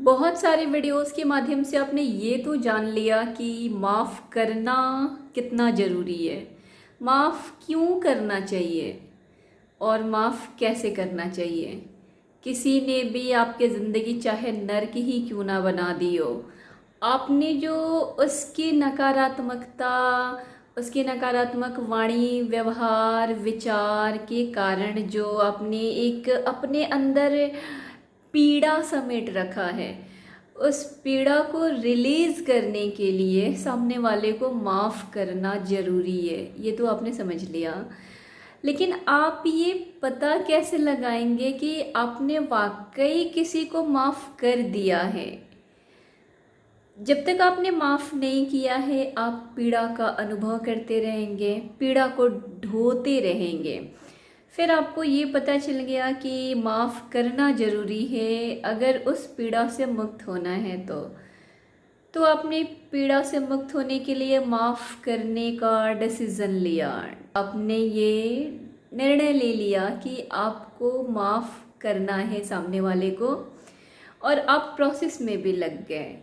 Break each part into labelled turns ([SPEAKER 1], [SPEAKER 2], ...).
[SPEAKER 1] बहुत सारे वीडियोस के माध्यम से आपने ये तो जान लिया कि माफ़ करना कितना ज़रूरी है, माफ़ क्यों करना चाहिए और माफ़ कैसे करना चाहिए। किसी ने भी आपके ज़िंदगी चाहे नर्क ही क्यों ना बना दी हो, आपने जो उसकी नकारात्मकता, उसकी नकारात्मक वाणी, व्यवहार, विचार के कारण जो आपने एक अपने अंदर पीड़ा समेट रखा है, उस पीड़ा को रिलीज़ करने के लिए सामने वाले को माफ़ करना ज़रूरी है। ये तो आपने समझ लिया। लेकिन आप ये पता कैसे लगाएंगे कि आपने वाक़ई किसी को माफ़ कर दिया है? जब तक आपने माफ़ नहीं किया है, आप पीड़ा का अनुभव करते रहेंगे, पीड़ा को ढोते रहेंगे। फिर आपको ये पता चल गया कि माफ़ करना ज़रूरी है अगर उस पीड़ा से मुक्त होना है तो आपने पीड़ा से मुक्त होने के लिए माफ़ करने का डिसीज़न लिया। आपने ये निर्णय ले लिया कि आपको माफ़ करना है सामने वाले को, और आप प्रोसेस में भी लग गए।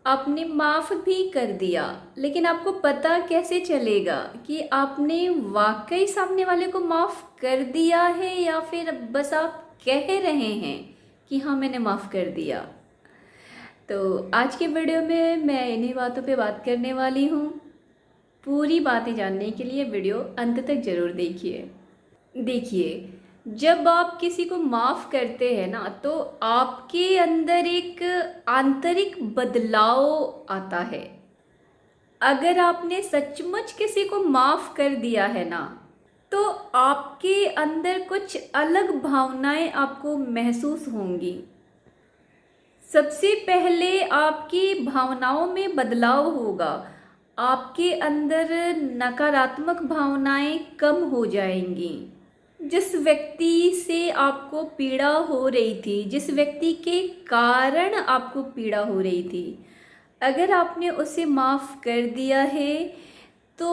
[SPEAKER 1] आपने माफ़ भी कर दिया, लेकिन आपको पता कैसे चलेगा कि आपने वाकई सामने वाले को माफ़ कर दिया है या फिर बस आप कह रहे हैं कि हाँ मैंने माफ़ कर दिया। तो आज के वीडियो में मैं इन्हीं बातों पे बात करने वाली हूँ। पूरी बातें जानने के लिए वीडियो अंत तक ज़रूर देखिए। देखिए, जब आप किसी को माफ़ करते हैं ना, तो आपके अंदर एक आंतरिक बदलाव आता है। अगर आपने सचमुच किसी को माफ़ कर दिया है ना, तो आपके अंदर कुछ अलग भावनाएं आपको महसूस होंगी। सबसे पहले आपकी भावनाओं में बदलाव होगा। आपके अंदर नकारात्मक भावनाएं कम हो जाएंगी। जिस व्यक्ति से आपको पीड़ा हो रही थी, जिस व्यक्ति के कारण आपको पीड़ा हो रही थी, अगर आपने उसे माफ़ कर दिया है तो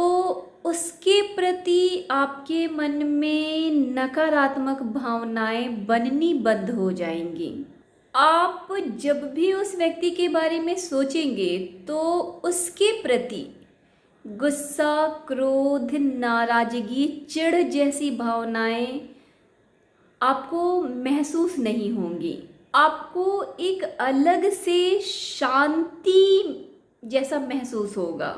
[SPEAKER 1] उसके प्रति आपके मन में नकारात्मक भावनाएं बननी बंद हो जाएंगी। आप जब भी उस व्यक्ति के बारे में सोचेंगे तो उसके प्रति गुस्सा, क्रोध, नाराज़गी, चिढ़ जैसी भावनाएं आपको महसूस नहीं होंगी। आपको एक अलग से शांति जैसा महसूस होगा।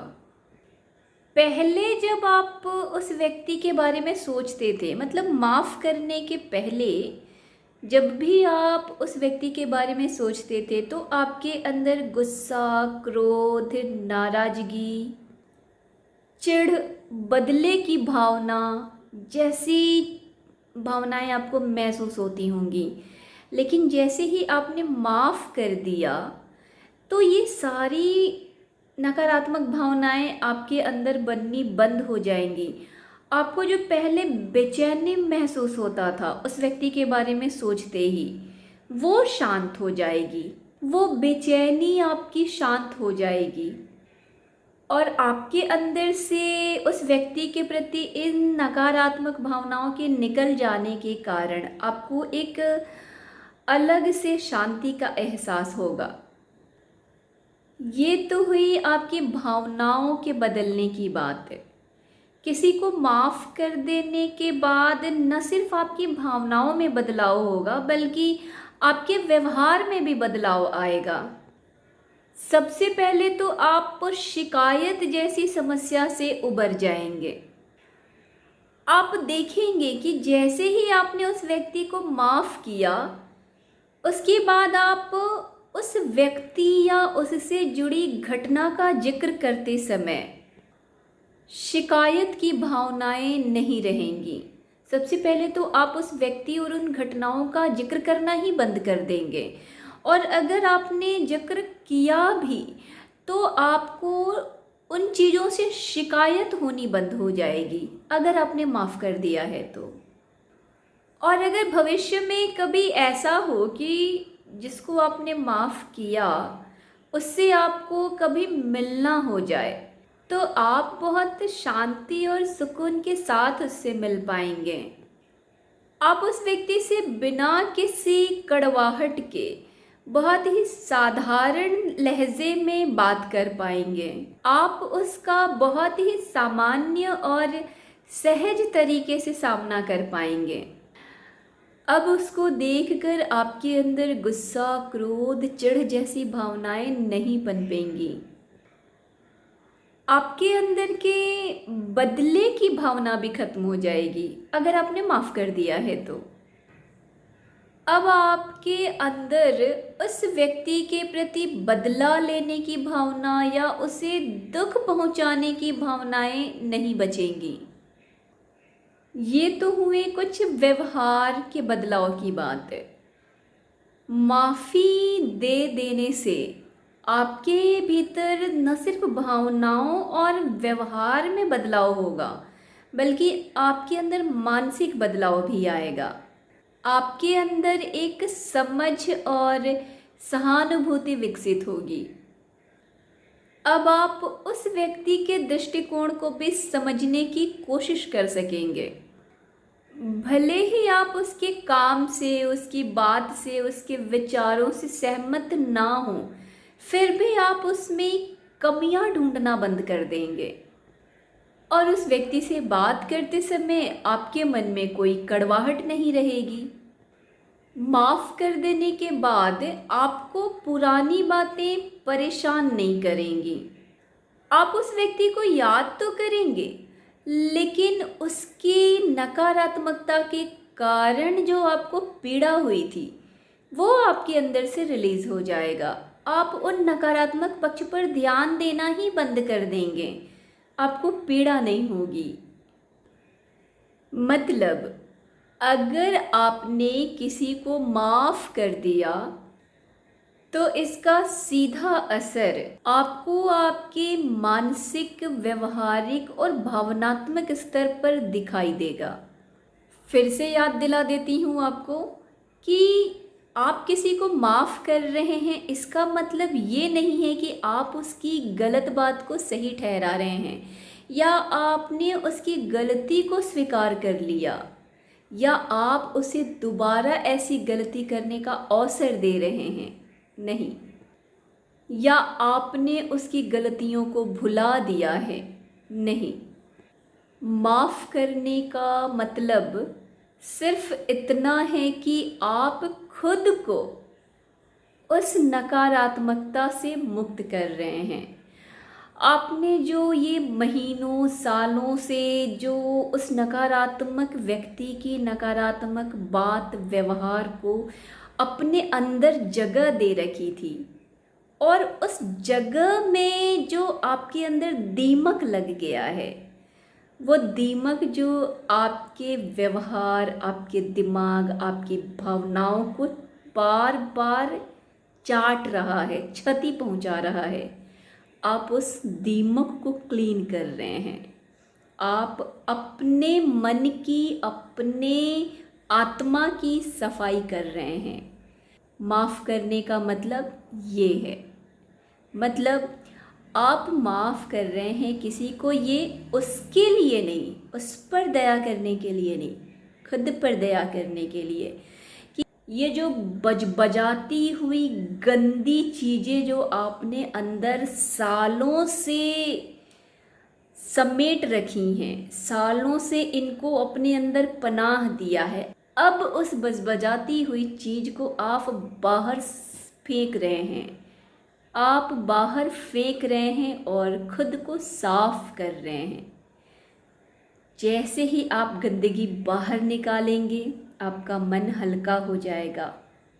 [SPEAKER 1] पहले जब आप उस व्यक्ति के बारे में सोचते थे, मतलब माफ़ करने के पहले जब भी आप उस व्यक्ति के बारे में सोचते थे, तो आपके अंदर गुस्सा, क्रोध, नाराज़गी, चिढ़, बदले की भावना जैसी भावनाएं आपको महसूस होती होंगी। लेकिन जैसे ही आपने माफ़ कर दिया, तो ये सारी नकारात्मक भावनाएं आपके अंदर बननी बंद हो जाएंगी। आपको जो पहले बेचैनी महसूस होता था उस व्यक्ति के बारे में सोचते ही, वो शांत हो जाएगी। वो बेचैनी आपकी शांत हो जाएगी और आपके अंदर से उस व्यक्ति के प्रति इन नकारात्मक भावनाओं के निकल जाने के कारण आपको एक अलग से शांति का एहसास होगा। ये तो हुई आपकी भावनाओं के बदलने की बात है। किसी को माफ़ कर देने के बाद न सिर्फ आपकी भावनाओं में बदलाव होगा, बल्कि आपके व्यवहार में भी बदलाव आएगा। सबसे पहले तो आप शिकायत जैसी समस्या से उबर जाएंगे। आप देखेंगे कि जैसे ही आपने उस व्यक्ति को माफ़ किया, उसके बाद आप उस व्यक्ति या उससे जुड़ी घटना का जिक्र करते समय शिकायत की भावनाएं नहीं रहेंगी। सबसे पहले तो आप उस व्यक्ति और उन घटनाओं का जिक्र करना ही बंद कर देंगे, और अगर आपने जिक्र किया भी तो आपको उन चीज़ों से शिकायत होनी बंद हो जाएगी अगर आपने माफ़ कर दिया है तो। और अगर भविष्य में कभी ऐसा हो कि जिसको आपने माफ़ किया उससे आपको कभी मिलना हो जाए, तो आप बहुत शांति और सुकून के साथ उससे मिल पाएंगे। आप उस व्यक्ति से बिना किसी कड़वाहट के, बहुत ही साधारण लहजे में बात कर पाएंगे। आप उसका बहुत ही सामान्य और सहज तरीके से सामना कर पाएंगे। अब उसको देखकर आपके अंदर गुस्सा, क्रोध, चिढ़ जैसी भावनाएं नहीं पनपेंगी। आपके अंदर के बदले की भावना भी खत्म हो जाएगी अगर आपने माफ़ कर दिया है तो। अब आपके अंदर उस व्यक्ति के प्रति बदला लेने की भावना या उसे दुख पहुंचाने की भावनाएं नहीं बचेंगी। ये तो हुए कुछ व्यवहार के बदलाव की बात है। माफ़ी दे देने से आपके भीतर न सिर्फ भावनाओं और व्यवहार में बदलाव होगा, बल्कि आपके अंदर मानसिक बदलाव भी आएगा। आपके अंदर एक समझ और सहानुभूति विकसित होगी। अब आप उस व्यक्ति के दृष्टिकोण को भी समझने की कोशिश कर सकेंगे। भले ही आप उसके काम से, उसकी बात से, उसके विचारों से सहमत ना हो, फिर भी आप उसमें कमियां ढूंढना बंद कर देंगे और उस व्यक्ति से बात करते समय आपके मन में कोई कड़वाहट नहीं रहेगी। माफ़ कर देने के बाद आपको पुरानी बातें परेशान नहीं करेंगी। आप उस व्यक्ति को याद तो करेंगे, लेकिन उसकी नकारात्मकता के कारण जो आपको पीड़ा हुई थी वो आपके अंदर से रिलीज़ हो जाएगा। आप उन नकारात्मक पक्ष पर ध्यान देना ही बंद कर देंगे, आपको पीड़ा नहीं होगी। मतलब अगर आपने किसी को माफ़ कर दिया तो इसका सीधा असर आपको आपके मानसिक, व्यवहारिक और भावनात्मक स्तर पर दिखाई देगा। फिर से याद दिला देती हूँ आपको कि आप किसी को माफ़ कर रहे हैं, इसका मतलब ये नहीं है कि आप उसकी गलत बात को सही ठहरा रहे हैं या आपने उसकी गलती को स्वीकार कर लिया या आप उसे दोबारा ऐसी गलती करने का अवसर दे रहे हैं, नहीं। या आपने उसकी गलतियों को भुला दिया है, नहीं। माफ़ करने का मतलब सिर्फ इतना है कि आप खुद को उस नकारात्मकता से मुक्त कर रहे हैं। आपने जो ये महीनों, सालों से जो उस नकारात्मक व्यक्ति की नकारात्मक बात, व्यवहार को अपने अंदर जगह दे रखी थी और उस जगह में जो आपके अंदर दीमक लग गया है, वो दीमक जो आपके व्यवहार, आपके दिमाग, आपकी भावनाओं को बार बार चाट रहा है, क्षति पहुंचा रहा है, आप उस दीमक को क्लीन कर रहे हैं। आप अपने मन की, अपने आत्मा की सफाई कर रहे हैं। माफ़ करने का मतलब ये है। मतलब आप माफ़ कर रहे हैं किसी को, ये उसके लिए नहीं, उस पर दया करने के लिए नहीं, खुद पर दया करने के लिए कि ये जो बजाती हुई गंदी चीज़ें जो आपने अंदर सालों से समेट रखी हैं, सालों से इनको अपने अंदर पनाह दिया है, अब उस बजाती हुई चीज़ को आप बाहर फेंक रहे हैं। आप बाहर फेंक रहे हैं और खुद को साफ कर रहे हैं। जैसे ही आप गंदगी बाहर निकालेंगे, आपका मन हल्का हो जाएगा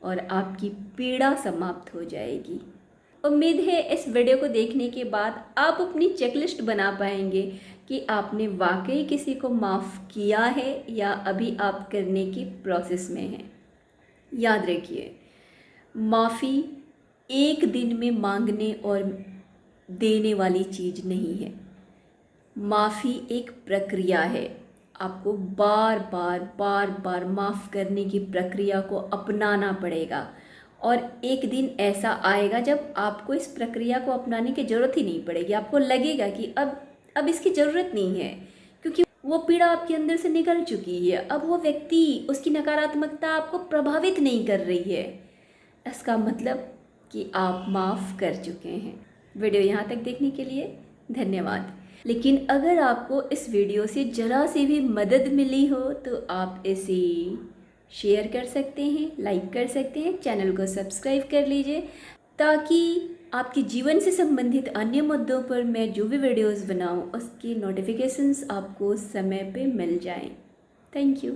[SPEAKER 1] और आपकी पीड़ा समाप्त हो जाएगी। उम्मीद है इस वीडियो को देखने के बाद आप अपनी चेकलिस्ट बना पाएंगे कि आपने वाकई किसी को माफ़ किया है या अभी आप करने की प्रोसेस में हैं। याद रखिए, माफ़ी एक दिन में मांगने और देने वाली चीज़ नहीं है। माफ़ी एक प्रक्रिया है। आपको बार बार माफ़ करने की प्रक्रिया को अपनाना पड़ेगा और एक दिन ऐसा आएगा जब आपको इस प्रक्रिया को अपनाने की ज़रूरत ही नहीं पड़ेगी। आपको लगेगा कि अब इसकी ज़रूरत नहीं है, क्योंकि वो पीड़ा आपके अंदर से निकल चुकी है। अब वो व्यक्ति, उसकी नकारात्मकता आपको प्रभावित नहीं कर रही है। इसका मतलब कि आप माफ़ कर चुके हैं। वीडियो यहाँ तक देखने के लिए धन्यवाद। लेकिन अगर आपको इस वीडियो से ज़रा सी भी मदद मिली हो तो आप इसे शेयर कर सकते हैं, लाइक कर सकते हैं, चैनल को सब्सक्राइब कर लीजिए ताकि आपके जीवन से संबंधित अन्य मुद्दों पर मैं जो भी वीडियोस बनाऊं उसकी नोटिफिकेशंस आपको समय पे मिल जाएं। Thank you.